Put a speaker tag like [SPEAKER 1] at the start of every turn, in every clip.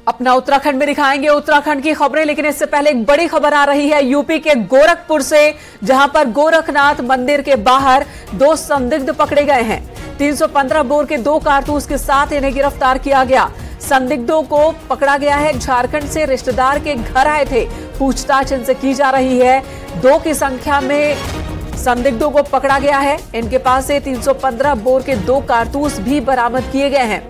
[SPEAKER 1] अपना उत्तराखंड में दिखाएंगे उत्तराखंड की खबरें, लेकिन इससे पहले एक बड़ी खबर आ रही है यूपी के गोरखपुर से, जहां पर गोरखनाथ मंदिर के बाहर 2 संदिग्ध पकड़े गए हैं। 315 बोर के 2 कारतूस के साथ इन्हें गिरफ्तार किया गया। संदिग्धों को पकड़ा गया है, झारखंड से रिश्तेदार के घर आए थे। पूछताछ इनसे की जा रही है। 2 की संख्या में संदिग्धों को पकड़ा गया है। इनके पास से 315 बोर के 2 कारतूस भी बरामद किए गए हैं।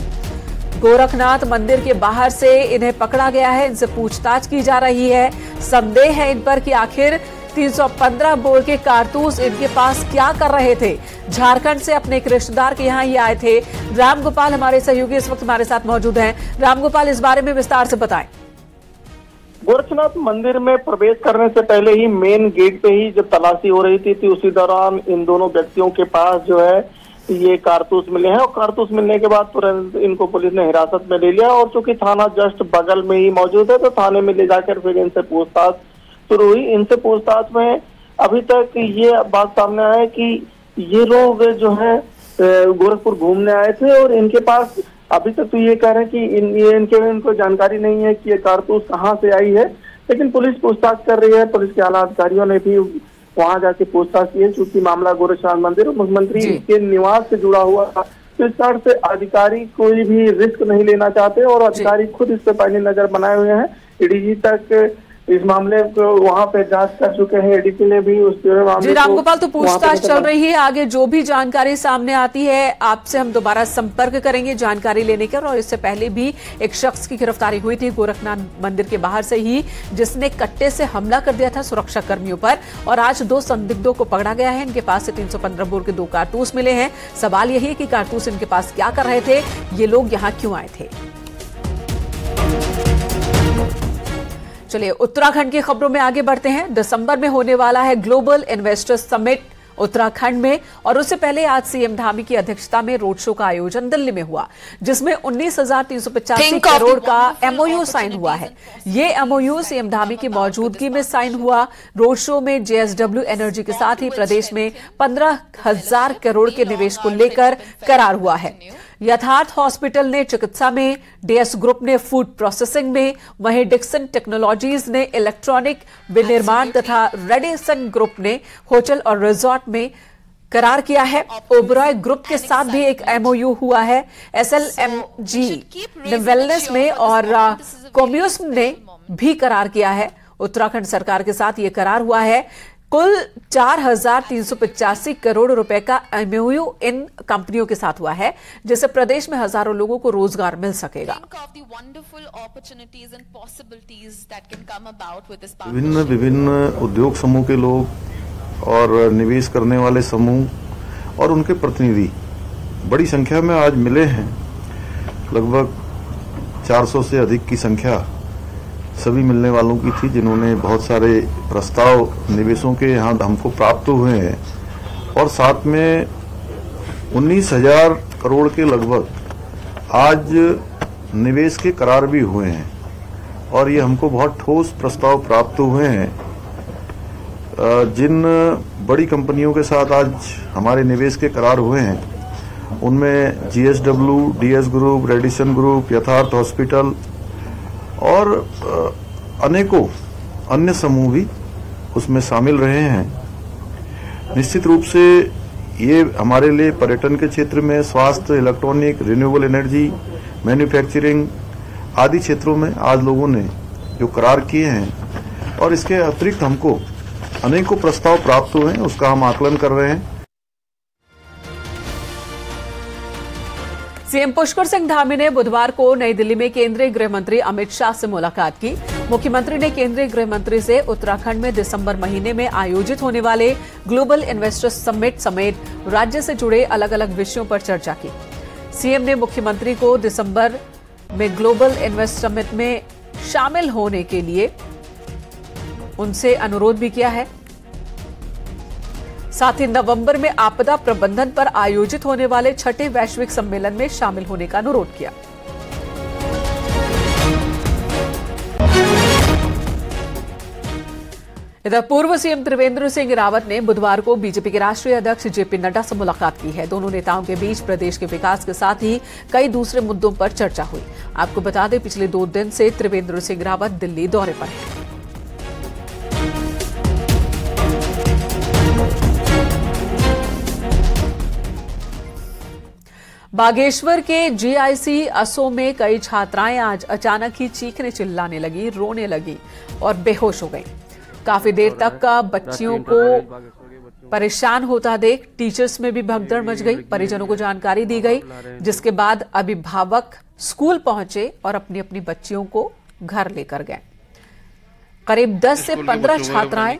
[SPEAKER 1] गोरखनाथ मंदिर के बाहर से इन्हें पकड़ा गया है। इनसे पूछताछ की जा रही है। संदेह है इन पर कि आखिर 315 बोर के कारतूस इनके पास क्या कर रहे थे। झारखंड से अपने एक रिश्तेदार के यहां ये आए थे। रामगोपाल हमारे सहयोगी इस वक्त हमारे साथ मौजूद हैं। रामगोपाल, इस बारे में विस्तार से बताएं।
[SPEAKER 2] गोरखनाथ मंदिर में प्रवेश करने से पहले ही मेन गेट पे ही जब तलाशी हो रही थी उसी दौरान इन दोनों व्यक्तियों के पास जो है ये कारतूस मिले हैं, और कारतूस मिलने के बाद तुरंत इनको पुलिस ने हिरासत में ले लिया। और चूंकि थाना जस्ट बगल में ही मौजूद है तो थाने में ले जाकर फिर इनसे पूछताछ शुरू हुई। इनसे पूछताछ में अभी तक ये बात सामने आया कि ये लोग जो है गोरखपुर घूमने आए थे और इनके पास अभी तक तो ये कह रहे हैं कि इनको जानकारी नहीं है कि ये कारतूस कहाँ से आई है, लेकिन पुलिस पूछताछ कर रही है। पुलिस के आला अधिकारियों ने भी वहां जाके पूछताछ की है, चूंकि मामला गोरखनाथ मंदिर और मुख्यमंत्री के निवास से जुड़ा हुआ था। तो इस तरह से अधिकारी कोई भी रिस्क नहीं लेना चाहते और अधिकारी खुद इस पे पैनी नजर बनाए हुए हैं। एडीजी तक इस मामले को वहां पे जांच कर चुके हैं। एडीजी ने भी उस मामले
[SPEAKER 1] जी रामगोपाल, तो पूछताछ चल रही है। आगे जो भी जानकारी सामने आती है आपसे हम दोबारा संपर्क करेंगे जानकारी लेने का। और इससे पहले भी एक शख्स की गिरफ्तारी हुई थी गोरखनाथ मंदिर के बाहर से ही, जिसने कट्टे से हमला कर दिया था सुरक्षा कर्मियों पर। और आज 2 संदिग्धों को पकड़ा गया है। इनके पास से 315 बोर के 2 कारतूस मिले हैं। सवाल यही है कि कारतूस इनके पास क्या कर रहे थे, ये लोग यहाँ क्यों आए थे। चलिए उत्तराखंड की खबरों में आगे बढ़ते हैं। दिसंबर में होने वाला है ग्लोबल इन्वेस्टर्स समिट उत्तराखंड में, और उससे पहले आज सीएम धामी की अध्यक्षता में रोड शो का आयोजन दिल्ली में हुआ, जिसमें 19,385 करोड़ का एमओयू साइन हुआ है। ये एमओयू सीएम धामी की मौजूदगी में साइन हुआ। रोड शो में जेएसडब्ल्यू एनर्जी के साथ ही प्रदेश में 15,000 करोड़ के निवेश को लेकर करार हुआ है। यथार्थ हॉस्पिटल ने चिकित्सा में, डीएस ग्रुप ने फूड प्रोसेसिंग में, वहीं डिक्सन टेक्नोलॉजीज ने इलेक्ट्रॉनिक विनिर्माण तथा रेडिसन ग्रुप ने होटल और रिजॉर्ट में करार किया है। ओबरॉय ग्रुप के साथ भी एक एमओयू हुआ है। एसएलएमजी ने वेलनेस में और कोम्यूस्म ने भी करार किया है। उत्तराखंड सरकार के साथ ये करार हुआ है। कुल 4,385 करोड़ रुपए का एमओयू इन कंपनियों के साथ हुआ है, जिससे प्रदेश में हजारों लोगों को रोजगार मिल सकेगा।
[SPEAKER 3] विभिन्न उद्योग समूह के लोग और निवेश करने वाले समूह और उनके प्रतिनिधि बड़ी संख्या में आज मिले हैं। लगभग 400 से अधिक की संख्या सभी मिलने वालों की थी, जिन्होंने बहुत सारे प्रस्ताव निवेशों के यहाँ हमको प्राप्त हुए हैं। और साथ में 19,000 करोड़ के लगभग आज निवेश के करार भी हुए हैं। और ये हमको बहुत ठोस प्रस्ताव प्राप्त हुए हैं। जिन बड़ी कंपनियों के साथ आज हमारे निवेश के करार हुए हैं उनमें JSW, DS group, Radisson group, यथार्थ हॉस्पिटल और अनेकों अन्य समूह भी उसमें शामिल रहे हैं। निश्चित रूप से ये हमारे लिए पर्यटन के क्षेत्र में, स्वास्थ्य, इलेक्ट्रॉनिक, रिन्यूएबल एनर्जी, मैन्युफैक्चरिंग आदि क्षेत्रों में आज लोगों ने जो करार किए हैं, और इसके अतिरिक्त हमको अनेकों प्रस्ताव प्राप्त हुए हैं, उसका हम आकलन कर रहे हैं।
[SPEAKER 1] सीएम पुष्कर सिंह धामी ने बुधवार को नई दिल्ली में केंद्रीय गृह मंत्री अमित शाह से मुलाकात की। मुख्यमंत्री ने केंद्रीय गृह मंत्री से उत्तराखंड में दिसंबर महीने में आयोजित होने वाले ग्लोबल इन्वेस्टर्स समिट समेत राज्य से जुड़े अलग अलग विषयों पर चर्चा की। सीएम ने मुख्यमंत्री को दिसंबर में ग्लोबल इन्वेस्ट समिट में शामिल होने के लिए उनसे अनुरोध भी किया है। साथ ही नवंबर में आपदा प्रबंधन पर आयोजित होने वाले 6ठे वैश्विक सम्मेलन में शामिल होने का अनुरोध किया। इधर पूर्व सीएम त्रिवेंद्र सिंह रावत ने बुधवार को बीजेपी के राष्ट्रीय अध्यक्ष जेपी नड्डा से मुलाकात की है। दोनों नेताओं के बीच प्रदेश के विकास के साथ ही कई दूसरे मुद्दों पर चर्चा हुई। आपको बता दें, पिछले 2 दिन से त्रिवेंद्र सिंह रावत दिल्ली दौरे पर हैं। बागेश्वर के जीआईसी असो में कई छात्राएं आज अचानक ही चीखने चिल्लाने लगी, रोने लगी और बेहोश हो गई। काफी देर तक का बच्चियों को परेशान होता देख टीचर्स में भी भगदड़ मच गई। परिजनों को जानकारी दी गई, जिसके बाद अभिभावक स्कूल पहुंचे और अपनी अपनी बच्चियों को घर लेकर गए। करीब 10 से 15 छात्राएं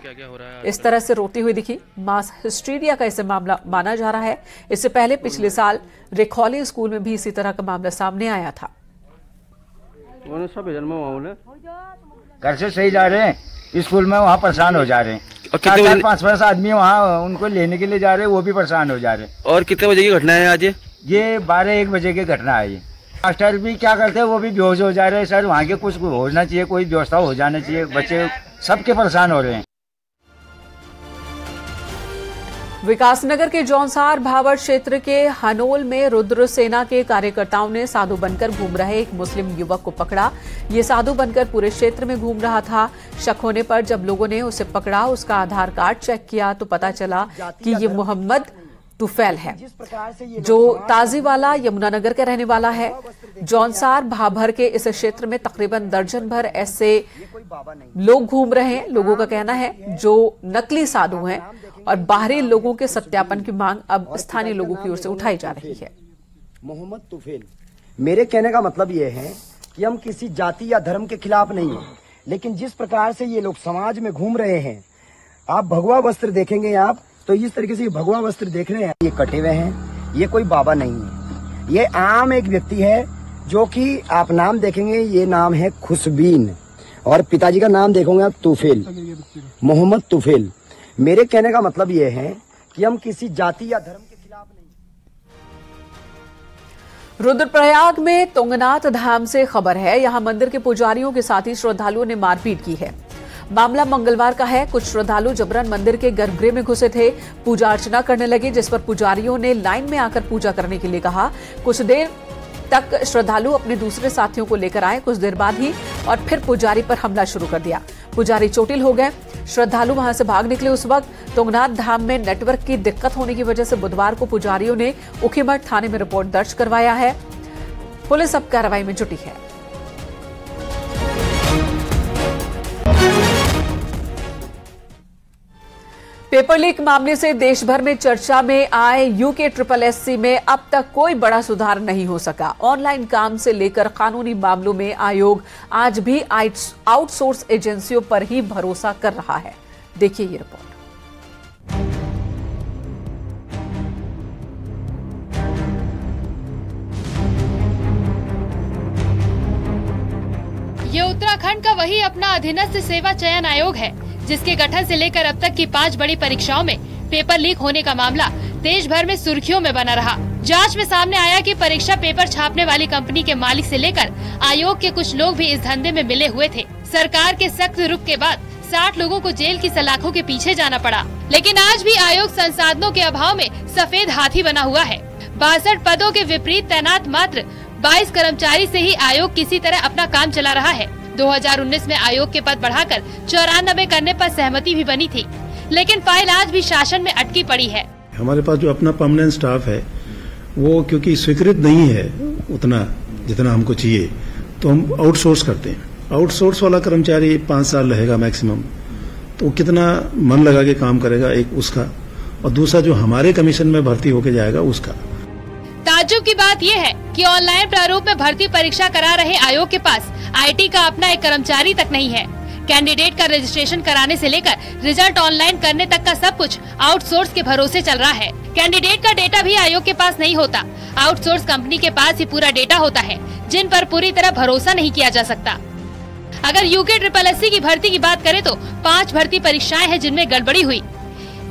[SPEAKER 1] इस तरह से रोती हुई दिखी। मास हिस्टीरिया का इसे मामला माना जा रहा है। इससे पहले पिछले साल रेखौली स्कूल में भी इसी तरह का मामला सामने आया था।
[SPEAKER 4] घर से सही जा रहे हैं, स्कूल में वहाँ परेशान हो जा रहे हैं। 4-5 आदमी वहाँ उनको लेने के लिए जा रहे हैं, वो भी परेशान हो जा रहे हैं।
[SPEAKER 5] और कितने बजे की घटना है आज?
[SPEAKER 4] ये 12-1 बजे की घटना है। ये मास्टर भी क्या करते हैं, वो भी बेहोश हो जा रहे हैं। सर वहाँ के कुछ होना चाहिए, कोई व्यवस्था हो जाना चाहिए। बच्चे सबके परेशान हो रहे हैं।
[SPEAKER 1] विकासनगर के जौनसार भावर क्षेत्र के हनोल में रुद्र सेना के कार्यकर्ताओं ने साधु बनकर घूम रहे एक मुस्लिम युवक को पकड़ा। ये साधु बनकर पूरे क्षेत्र में घूम रहा था। शक होने पर जब लोगों ने उसे पकड़ा, उसका आधार कार्ड चेक किया तो पता चला कि ये मोहम्मद तुफैल है, जो ताजीवाला यमुनानगर का रहने वाला है। जौनसार भाभर के इस क्षेत्र में तकरीबन दर्जन भर ऐसे लोग घूम रहे हैं। लोगों का कहना है जो नकली साधु हैं और बाहरी लोगों के सत्यापन की मांग अब स्थानीय लोगों की ओर से उठाई जा रही है।
[SPEAKER 6] मोहम्मद तुफैल, मेरे कहने का मतलब ये है कि हम किसी जाति या धर्म के खिलाफ नहीं है, लेकिन जिस प्रकार से ये लोग समाज में घूम रहे हैं, आप भगवा वस्त्र देखेंगे आप तो इस तरीके से भगवा वस्त्र देख रहे हैं, ये कटे हुए हैं। ये कोई बाबा नहीं है, ये आम एक व्यक्ति है जो कि आप नाम देखेंगे, ये नाम है खुशबीन और पिताजी का नाम देखोगे आप तुफैल, मोहम्मद तुफैल। मेरे कहने का मतलब ये है कि हम किसी जाति या धर्म के खिलाफ नहीं।
[SPEAKER 1] रुद्रप्रयाग में तुंगनाथ धाम से खबर है। यहां मंदिर के पुजारियों के साथ ही श्रद्धालुओं ने मारपीट की है। मामला मंगलवार का है। कुछ श्रद्धालु जबरन मंदिर के गर्भगृह में घुसे थे, पूजा अर्चना करने लगे, जिस पर पुजारियों ने लाइन में आकर पूजा करने के लिए कहा। कुछ देर तक श्रद्धालु अपने दूसरे साथियों को लेकर आए। कुछ देर बाद ही और फिर पुजारी पर हमला शुरू कर दिया। पुजारी चोटिल हो गए, श्रद्धालु वहां से भाग निकले। उस वक्त तुंगनाथ धाम में नेटवर्क की दिक्कत होने की वजह से बुधवार को पुजारियों ने उखीमठ थाने में रिपोर्ट दर्ज करवाया है। पुलिस अब कार्रवाई में जुटी है। पेपर लीक मामले से देश भर में चर्चा में आए यूके SSSC में अब तक कोई बड़ा सुधार नहीं हो सका। ऑनलाइन काम से लेकर कानूनी मामलों में आयोग आज भी आउटसोर्स एजेंसियों पर ही भरोसा कर रहा है। देखिए ये रिपोर्ट।
[SPEAKER 7] ये उत्तराखंड का वही अपना अधीनस्थ सेवा चयन आयोग है, जिसके गठन से लेकर अब तक की 5 बड़ी परीक्षाओं में पेपर लीक होने का मामला देश भर में सुर्खियों में बना रहा। जांच में सामने आया कि परीक्षा पेपर छापने वाली कंपनी के मालिक से लेकर आयोग के कुछ लोग भी इस धंधे में मिले हुए थे। सरकार के सख्त रुख के बाद 60 लोगों को जेल की सलाखों के पीछे जाना पड़ा, लेकिन आज भी आयोग संसाधनों के अभाव में सफेद हाथी बना हुआ है। 62 पदों के विपरीत तैनात मात्र 22 कर्मचारी से ही आयोग किसी तरह अपना काम चला रहा है। 2019 में आयोग के पद बढ़ाकर 94 करने पर सहमति भी बनी थी, लेकिन फाइल आज भी शासन में अटकी पड़ी है।
[SPEAKER 8] हमारे पास जो अपना परमानेंट स्टाफ है वो क्योंकि स्वीकृत नहीं है उतना जितना हमको चाहिए, तो हम आउटसोर्स करते हैं। आउटसोर्स वाला कर्मचारी 5 साल रहेगा मैक्सिमम, तो कितना मन लगा के काम करेगा, एक उसका, और दूसरा जो हमारे कमीशन में भर्ती होके जाएगा उसका।
[SPEAKER 7] ताज्जुब की बात यह है कि ऑनलाइन प्रारूप में भर्ती परीक्षा करा रहे आयोग के पास IT का अपना एक कर्मचारी तक नहीं है। कैंडिडेट का रजिस्ट्रेशन कराने से लेकर रिजल्ट ऑनलाइन करने तक का सब कुछ आउटसोर्स के भरोसे चल रहा है। कैंडिडेट का डेटा भी आयोग के पास नहीं होता, आउटसोर्स कंपनी के पास ही पूरा डेटा होता है, जिन पर पूरी तरह भरोसा नहीं किया जा सकता। अगर यूके SSSC की भर्ती की बात करें तो 5 भर्ती परीक्षाएं हैं जिनमें गड़बड़ी हुई।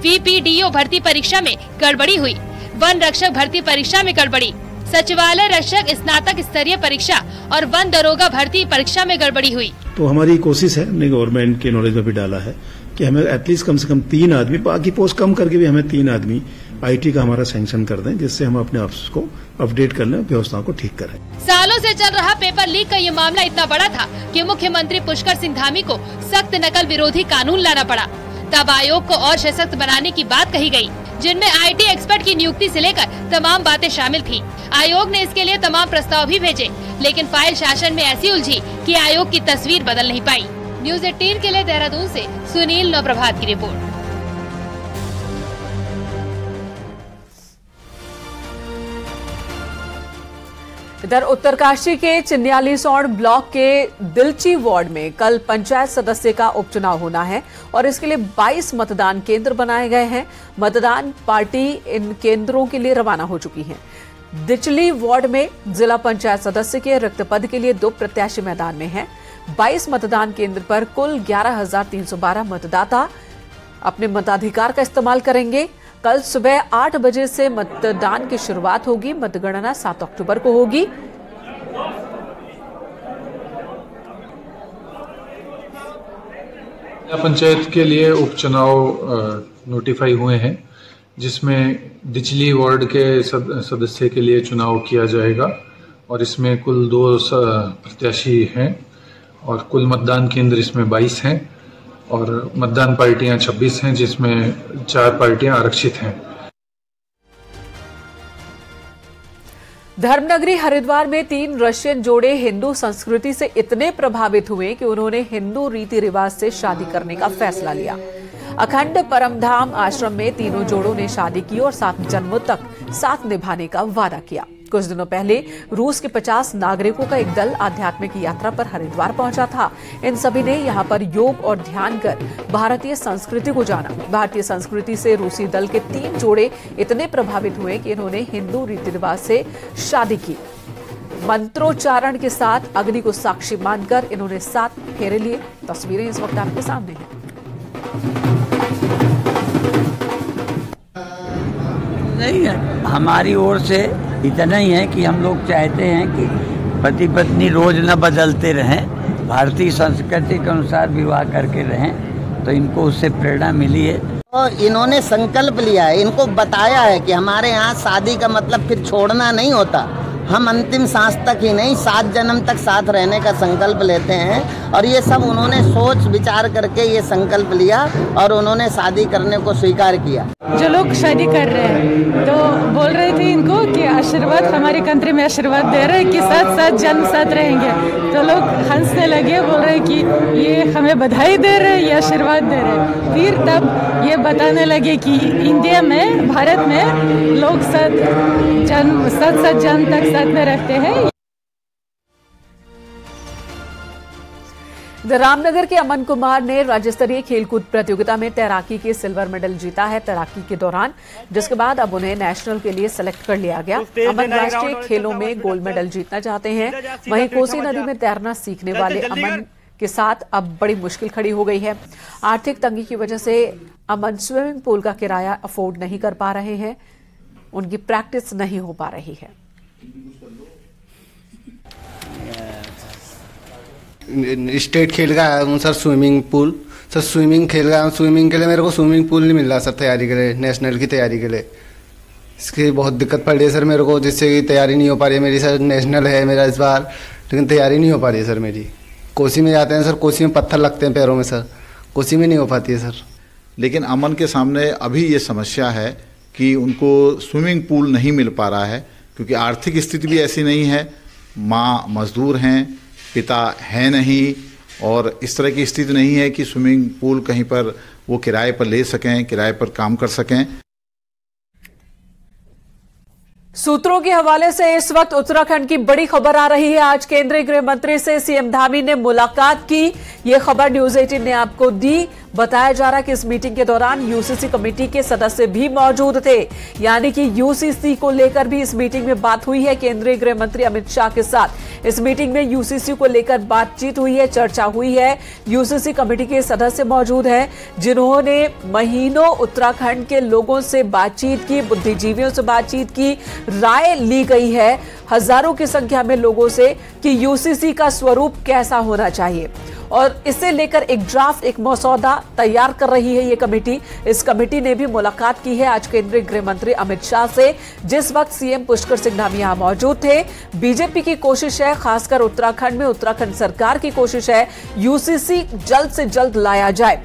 [SPEAKER 7] VPDO भर्ती परीक्षा में गड़बड़ी हुई, वन रक्षक भर्ती परीक्षा में गड़बड़ी, सचिवालय रक्षक स्नातक स्तरीय परीक्षा और वन दरोगा भर्ती परीक्षा में गड़बड़ी हुई।
[SPEAKER 8] तो हमारी कोशिश है, हमने गवर्नमेंट के नॉलेज में भी डाला है कि कि हमें एटलीस्ट कम से कम 3 आदमी, बाकी पोस्ट कम करके भी हमें 3 आदमी IT का हमारा सैंक्शन कर दें, जिससे हम अपने ऑफिस को अपडेट कर लें, व्यवस्थाओं को ठीक करें।
[SPEAKER 7] सालों से चल रहा पेपर लीक का ये मामला इतना बड़ा था कि मुख्यमंत्री पुष्कर सिंह धामी को सख्त नकल विरोधी कानून लाना पड़ा। तब आयोग को और सशक्त बनाने की बात कही गई, जिनमें IT एक्सपर्ट की नियुक्ति से लेकर तमाम बातें शामिल थी। आयोग ने इसके लिए तमाम प्रस्ताव भी भेजे, लेकिन फाइल शासन में ऐसी उलझी कि आयोग की तस्वीर बदल नहीं पाई। न्यूज़ 18 के लिए देहरादून से सुनील नवप्रभात की रिपोर्ट।
[SPEAKER 1] इधर उत्तरकाशी के चिन्यालीसौड़ ब्लॉक के दिलची वार्ड में कल पंचायत सदस्य का उपचुनाव होना है और इसके लिए 22 मतदान केंद्र बनाए गए हैं। मतदान पार्टी इन केंद्रों के लिए रवाना हो चुकी है। दिचली वार्ड में जिला पंचायत सदस्य के रिक्त पद के लिए 2 प्रत्याशी मैदान में हैं। 22 मतदान केंद्र पर कुल 11,312 मतदाता अपने मताधिकार का इस्तेमाल करेंगे। कल सुबह 8 बजे से मतदान की शुरुआत होगी। मतगणना 7 अक्टूबर को होगी।
[SPEAKER 5] पंचायत के लिए उपचुनाव नोटिफाई हुए हैं, जिसमें दिचली वार्ड के सदस्य के लिए चुनाव किया जाएगा और इसमें कुल 2 प्रत्याशी हैं और कुल मतदान केंद्र इसमें 22 हैं और मतदान पार्टियां 26 हैं, जिसमें 4 पार्टियां आरक्षित हैं।
[SPEAKER 1] धर्मनगरी हरिद्वार में 3 रशियन जोड़े हिंदू संस्कृति से इतने प्रभावित हुए कि उन्होंने हिंदू रीति रिवाज से शादी करने का फैसला लिया। अखंड परमधाम आश्रम में तीनों जोड़ों ने शादी की और 7 जन्मों तक साथ निभाने का वादा किया। कुछ दिनों पहले रूस के 50 नागरिकों का एक दल आध्यात्मिक यात्रा पर हरिद्वार पहुंचा था। इन सभी ने यहां पर योग और ध्यान कर भारतीय संस्कृति को जाना। भारतीय संस्कृति से रूसी दल के 3 जोड़े इतने प्रभावित हुए कि इन्होंने हिंदू रीति रिवाज से शादी की। मंत्रोच्चारण के साथ अग्नि को साक्षी मानकर इन्होंने 7 फेरे लिए। तस्वीरें इस वक्त आपके सामने हैं।
[SPEAKER 9] नहीं है, हमारी ओर से इतना ही है कि हम लोग चाहते हैं कि पति पत्नी रोज न बदलते रहें, भारतीय संस्कृति के अनुसार विवाह करके रहें, तो इनको उससे प्रेरणा मिली है।
[SPEAKER 10] तो इन्होंने संकल्प लिया है, इनको बताया है कि हमारे यहाँ शादी का मतलब फिर छोड़ना नहीं होता, हम अंतिम सांस तक ही नहीं 7 जन्म तक साथ रहने का संकल्प लेते हैं। और ये सब उन्होंने सोच विचार करके ये संकल्प लिया और उन्होंने शादी करने को स्वीकार किया।
[SPEAKER 11] जो लोग शादी कर रहे हैं तो बोल रहे थे इनको कि आशीर्वाद, हमारी कंट्री में आशीर्वाद दे रहे हैं कि 7 जन्म साथ रहेंगे। तो लोग हंसने लगे, बोल रहे कि ये हमें बधाई दे रहे हैं, ये आशीर्वाद दे रहे हैं। फिर तब ये बताने लगे कि इंडिया में, भारत में लोग 7 जन्म तक साथ में रहते हैं।
[SPEAKER 1] रामनगर के अमन कुमार ने राज्य स्तरीय खेलकूद प्रतियोगिता में तैराकी के सिल्वर मेडल जीता है तैराकी के दौरान, जिसके बाद अब उन्हें नेशनल के लिए सेलेक्ट कर लिया गया। अमन राष्ट्रीय खेलों में गोल्ड मेडल जीतना चाहते हैं। वहीं कोसी नदी में तैरना सीखने वाले अमन के साथ अब बड़ी मुश्किल खड़ी हो गई है। आर्थिक तंगी की वजह से अमन स्विमिंग पूल का किराया अफोर्ड नहीं कर पा रहे हैं, उनकी प्रैक्टिस नहीं हो पा रही है।
[SPEAKER 12] स्टेट खेल का आया हूँ sir, swimming pool sir, swimming खेल रहा हूँ। स्विमिंग के लिए मेरे को स्विमिंग पूल नहीं मिल रहा सर, तैयारी के लिए, नेशनल की तैयारी के लिए। इसकी बहुत दिक्कत पड़ रही है सर मेरे को, जिससे कि तैयारी नहीं हो पा रही है मेरी सर। नेशनल है मेरा इस बार, लेकिन तैयारी नहीं हो पा रही है सर मेरी। कोसी में जाते हैं सर, कोसी में पत्थर लगते हैं पैरों में सर, कोसी में नहीं हो पाती है सर।
[SPEAKER 13] लेकिन अमन के सामने अभी ये समस्या है कि उनको स्विमिंग पूल नहीं मिल पा रहा है, क्योंकि आर्थिक स्थिति भी ऐसी नहीं है। माँ मजदूर हैं, पिता है नहीं, और इस तरह की स्थिति नहीं है कि स्विमिंग पूल कहीं पर वो किराए पर ले सकें, किराए पर काम कर सकें।
[SPEAKER 1] सूत्रों के हवाले से इस वक्त उत्तराखंड की बड़ी खबर आ रही है। आज केंद्रीय गृह मंत्री से सीएम धामी ने मुलाकात की, यह खबर न्यूज़ 18 ने आपको दी। बताया जा रहा है कि इस मीटिंग के दौरान यूसीसी कमेटी के सदस्य भी मौजूद थे, यानी कि यूसीसी को लेकर भी इस मीटिंग में बात हुई है। केंद्रीय गृह मंत्री अमित शाह के साथ इस मीटिंग में यूसीसी को लेकर बातचीत हुई है, चर्चा हुई है। यूसीसी कमेटी के सदस्य मौजूद हैं, जिन्होंने महीनों उत्तराखंड के लोगों से बातचीत की, बुद्धिजीवियों से बातचीत की, राय ली गई है हजारों की संख्या में लोगों से कि यूसीसी का स्वरूप कैसा होना चाहिए। और इसे लेकर एक ड्राफ्ट, एक मसौदा तैयार कर रही है ये कमेटी। इस कमेटी ने भी मुलाकात की है आज केंद्रीय गृह मंत्री अमित शाह से, जिस वक्त सीएम पुष्कर सिंह धामी यहां मौजूद थे। बीजेपी की कोशिश है, खासकर उत्तराखंड में उत्तराखंड सरकार की कोशिश है यूसीसी जल्द से जल्द लाया जाए।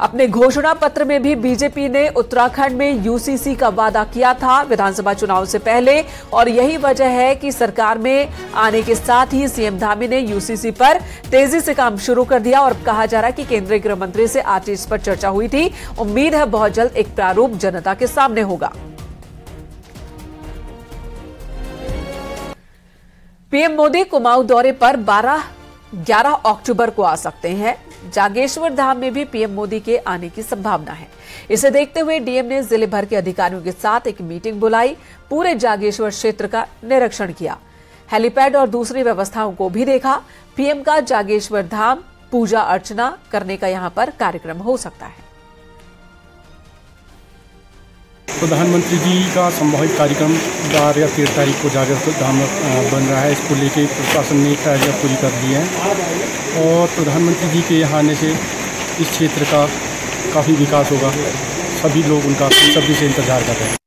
[SPEAKER 1] अपने घोषणा पत्र में भी बीजेपी ने उत्तराखंड में यूसीसी का वादा किया था विधानसभा चुनाव से पहले, और यही वजह है कि सरकार में आने के साथ ही सीएम धामी ने यूसीसी पर तेजी से काम शुरू कर दिया। और कहा जा रहा है कि केंद्रीय गृह मंत्री से आज इस पर चर्चा हुई थी। उम्मीद है बहुत जल्द एक प्रारूप जनता के सामने होगा। पीएम मोदी कुमाऊं दौरे पर 11 अक्टूबर को आ सकते हैं। जागेश्वर धाम में भी पीएम मोदी के आने की संभावना है। इसे देखते हुए डीएम ने जिले भर के अधिकारियों के साथ एक मीटिंग बुलाई, पूरे जागेश्वर क्षेत्र का निरीक्षण किया, हेलीपैड और दूसरी व्यवस्थाओं को भी देखा। पीएम का जागेश्वर धाम पूजा अर्चना करने का यहां पर कार्यक्रम हो सकता है।
[SPEAKER 14] प्रधानमंत्री जी का संभावित कार्यक्रम 12 या 13 तारीख को जागेश्वर धाम बन रहा है। इसको लेके प्रशासन ने तैयारियां पूरी कर दी हैं और प्रधानमंत्री जी के यहाँ आने से इस क्षेत्र का काफ़ी विकास होगा। सभी लोग उनका सब्जी से इंतजार कर रहे हैं।